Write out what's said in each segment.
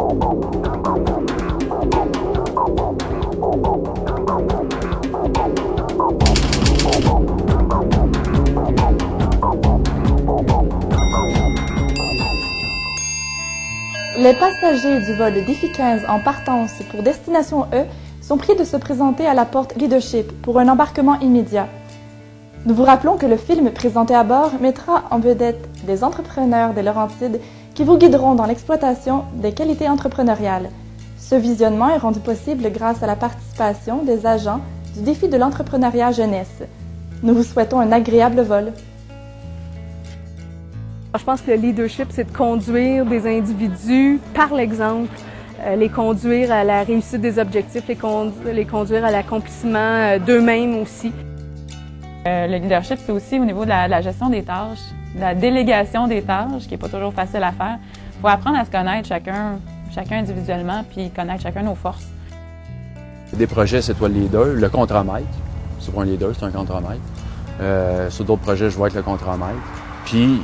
Les passagers du vol Défi 15 en partance pour destination E sont priés de se présenter à la porte Leadership pour un embarquement immédiat. Nous vous rappelons que le film présenté à bord mettra en vedette des entrepreneurs des Laurentides qui vous guideront dans l'exploitation des qualités entrepreneuriales. Ce visionnement est rendu possible grâce à la participation des agents du Défi de l'entrepreneuriat jeunesse. Nous vous souhaitons un agréable vol. Je pense que le leadership, c'est de conduire des individus par l'exemple, les conduire à la réussite des objectifs, les conduire à l'accomplissement d'eux-mêmes aussi. Le leadership, c'est aussi au niveau de la gestion des tâches, de la délégation des tâches, qui n'est pas toujours facile à faire. Il faut apprendre à se connaître chacun individuellement, puis connaître chacun nos forces. Des projets, c'est toi le leader. Le contremaître, c'est pour un leader, c'est un contremaître. Sur d'autres projets, je vais être le contremaître. Puis,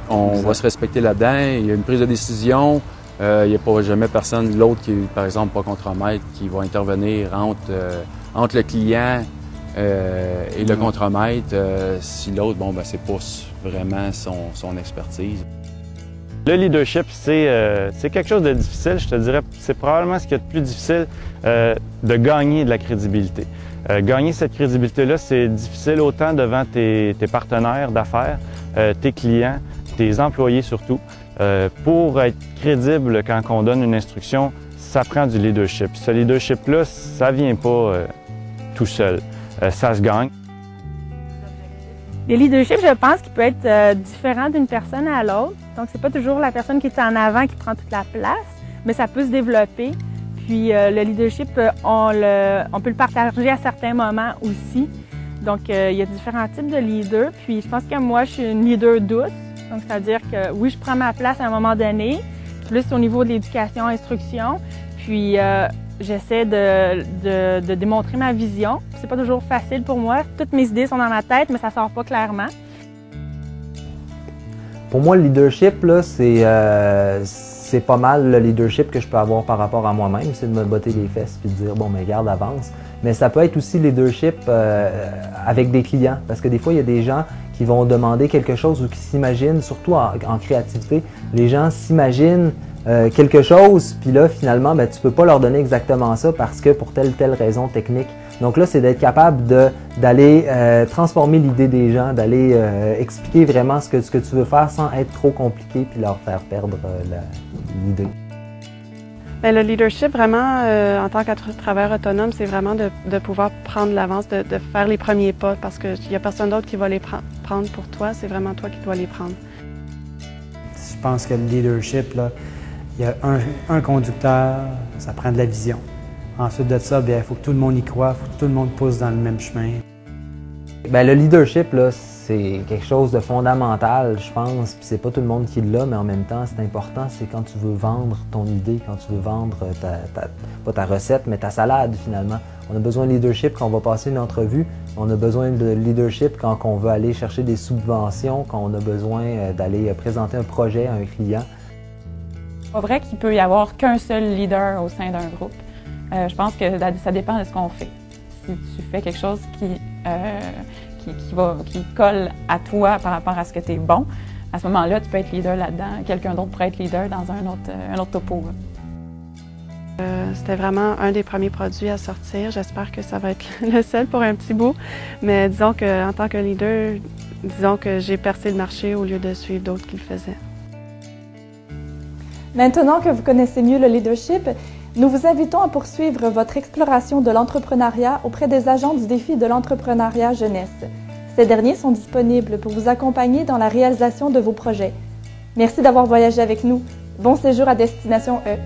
on va se respecter là-dedans. Il y a une prise de décision. Il n'y a pas jamais personne, l'autre qui est, par exemple, pas contremaître, qui va intervenir entre le client et le contremaître, si l'autre, bon, ben, c'est pas vraiment son expertise. Le leadership, c'est quelque chose de difficile, je te dirais. C'est probablement ce qu'il y a de plus difficile de gagner de la crédibilité. Gagner cette crédibilité-là, c'est difficile autant devant tes partenaires d'affaires, tes clients, tes employés surtout. Pour être crédible quand on donne une instruction, ça prend du leadership. Ce leadership-là, ça vient pas tout seul. Ça se gagne. Le leadership, je pense qu'il peut être différent d'une personne à l'autre. Donc, c'est pas toujours la personne qui est en avant qui prend toute la place, mais ça peut se développer. Puis, le leadership, on peut le partager à certains moments aussi. Donc, il y a différents types de leaders. Puis, je pense que moi, je suis une leader douce. Donc, c'est-à-dire que oui, je prends ma place à un moment donné, plus au niveau de l'éducation, instruction. Puis, j'essaie de démontrer ma vision. C'est pas toujours facile pour moi. Toutes mes idées sont dans ma tête, mais ça sort pas clairement. Pour moi, le leadership, là, c'est pas mal le leadership que je peux avoir par rapport à moi-même. C'est de me botter les fesses puis de dire, bon, mais garde, avance. Mais ça peut être aussi leadership avec des clients. Parce que des fois, il y a des gens qui vont demander quelque chose ou qui s'imaginent, surtout en créativité, les gens s'imaginent quelque chose, puis là, finalement, ben, tu peux pas leur donner exactement ça parce que pour telle ou telle raison technique. Donc là, c'est d'être capable d'aller transformer l'idée des gens, d'aller expliquer vraiment ce que tu veux faire sans être trop compliqué puis leur faire perdre l'idée. Bien, le leadership, vraiment, en tant que travailleur autonome, c'est vraiment de pouvoir prendre l'avance, de faire les premiers pas parce qu'il n'y a personne d'autre qui va les prendre pour toi, c'est vraiment toi qui dois les prendre. Je pense que le leadership, là, il y a un conducteur, ça prend de la vision. Ensuite de ça, il faut que tout le monde y croit, il faut que tout le monde pousse dans le même chemin. Bien, le leadership, là, c'est quelque chose de fondamental, je pense, puis c'est pas tout le monde qui l'a, mais en même temps, c'est important, c'est quand tu veux vendre ton idée, quand tu veux vendre pas ta recette, mais ta salade, finalement. On a besoin de leadership quand on va passer une entrevue, on a besoin de leadership quand on veut aller chercher des subventions, quand on a besoin d'aller présenter un projet à un client. C'est pas vrai qu'il peut y avoir qu'un seul leader au sein d'un groupe. Je pense que ça dépend de ce qu'on fait. Si tu fais quelque chose qui colle à toi par rapport à ce que tu es bon, à ce moment-là, tu peux être leader là-dedans. Quelqu'un d'autre pourrait être leader dans un autre topo. C'était vraiment un des premiers produits à sortir. J'espère que ça va être le seul pour un petit bout. Mais disons qu'en tant que leader, disons que j'ai percé le marché au lieu de suivre d'autres qui le faisaient. Maintenant que vous connaissez mieux le leadership, nous vous invitons à poursuivre votre exploration de l'entrepreneuriat auprès des agents du Défi de l'entrepreneuriat jeunesse. Ces derniers sont disponibles pour vous accompagner dans la réalisation de vos projets. Merci d'avoir voyagé avec nous. Bon séjour à destination E.